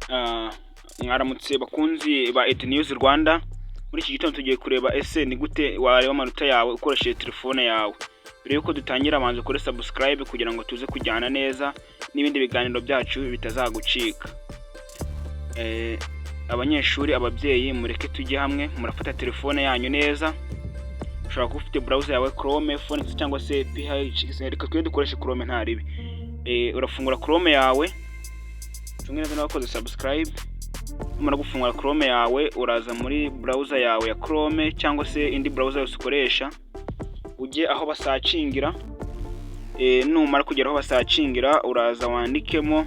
Mwaramutse bakunzi ba News Rwanda. Muri iki gitondo tugiye kureba ese ni gute wareba amanota yawe ukoresheje telefone yawe. Mbere yuko dutangira abanza kuri subscribe kugira ngo tuze kujyana neza n'ibindi biganiro byacu bitazagucika. Abanyeshuri, ababyeyi, mureke tujye hamwe, murafata telefone yanyu neza. Ushobora kuba ufite browser yawe Chrome, Phoenix cyangwa se PHP. Reka twe dukoreshe Chrome nta ribi. Urafungura Chrome yawe. Tumwe neza n'abakoze subscribe. Umara gufungura Chrome yawe, uraza muri browser yawe ya Chrome cyangwa se indi browser yose ukoresha. Ujye aho basacingira. Numara kugera aho basacingira, uraza wandikemo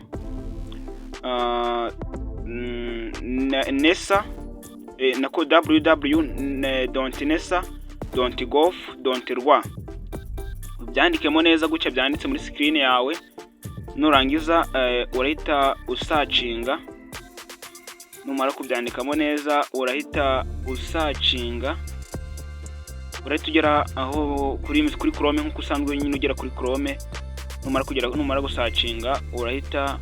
nesa nako www.nesa.gov.rw. Byandikemo neza gutya byanditse muri screen yawe. Nurangiza urahita usacinga. Numara kubyandikamo neza urahita usacinga. Urahita ugera aho kuri Chrome nkuko usanzwe nyine ugera kuri Chrome. Numara gusacinga urahita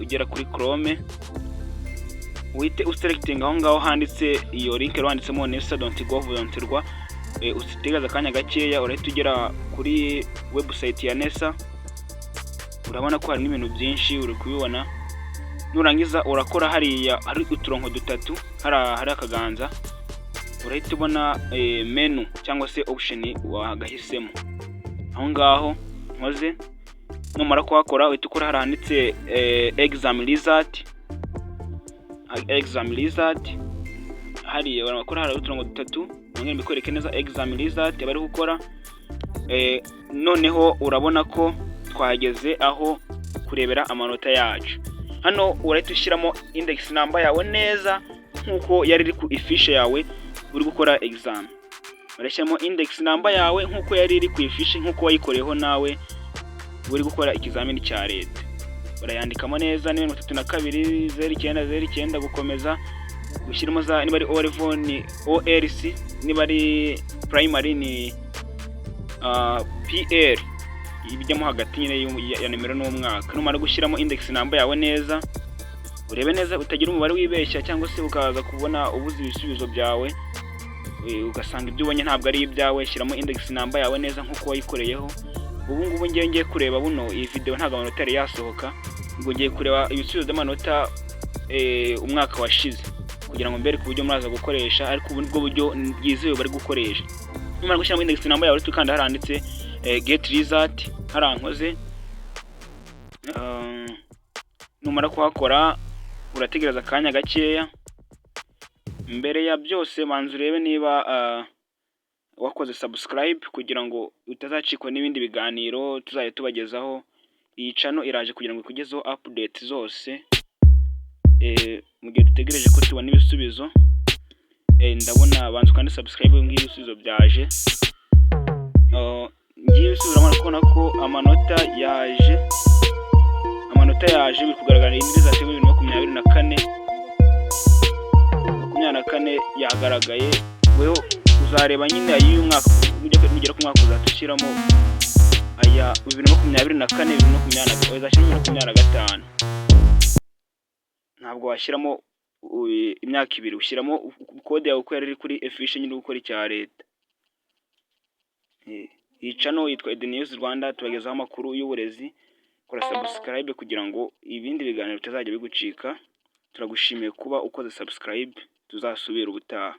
ugera kuri Chrome. Uhite uselecting aho ngaho handitse iyo link rwanditsemo nesa.gov.rw. Usitegaza akanya gakeya urahita ugera kuri website ya Nesa. Urabona ko hari n'ibintu byinshi uri kubibona. Nurangiza urakora hari uturongo dutatu, hari akaganza. Urahita ubona menu cyangwa se option wagahisemo. Aho ngaho nkoze. Numara kuhakora uhita ukora haranditse exam result. Hari urakora hari uturongo dutatu. Nongere mbikwereke neza exam result bari gukora. Noneho urabona ko twageze aho kurebera amanota yacu. Hano urahita ushyiramo index number yawe neza nkuko yari iri ku ifishe yawe uri gukora exam. Urashyiramo index number yawe nkuko yari iri ku ifishe nkuko wayikoreyeho nawe uri gukora ikizamini cya leta. Urayandikamo neza 320909 gukomeza. Ushyiramo za niba ari O-level ni OLC, niba ari primary ni PL. Ibijyamo hagati nyine ya nimero n'umwaka. Numara gushyiramo index number yawe neza, urebe neza utagira umubare wibeshya cyangwa se ukaza kubona ubuze ibisubizo byawe ugasanga ibyo ubonye ntabwo ari ibyawe. Shyiramo index number yawe neza nkuko wayikoreyeho. Ubu ngubu ngiye kureba buno iyi video ntabwo amanota yari yasohoka, ngo ngiye kureba ibisubizo by'amanota umwaka washize kugira ngo mbere ku buryo muraza gukoresha, ariko ubu nibwo buryo bwizewe bari gukoresha. Numara gushyiramo index number yawe tukanda haranditse get result harankoze. Numara kuhakora urategereza akanya gakeya. Mbere ya byose manzi urebe niba wakoze subscribe kugira ngo utazacikwa n'ibindi biganiro tuzaye tubagezaho. Iyi channel iraje kugira ngo ikugezeho update zose mu gihe dutegereje ko tubona ibisubizo. Ndabona bantu kandi subscribe ngiye ibisubizo byaje. Ngiye ibisubizo urabona ko amanota yaje biri kugaragara indi za 2024 yagaragaye. Weho uzareba nyine ay'uyu mwaka mugera ku mwaka uzatushyiramo aya 2024 2025. Ntabwo washyiramo imyaka ibiri, ushyiramo code yawe uko yari kuri efishe nyine gukora icya leta. Iyi channel yitwa News Rwanda, tubagezaho amakuru y'uburezi. Kora subscribe kugira ngo ibindi biganiro bitazajya bigucika. Turagushimiye kuba ukoze subscribe, tuzasubira ubutaha.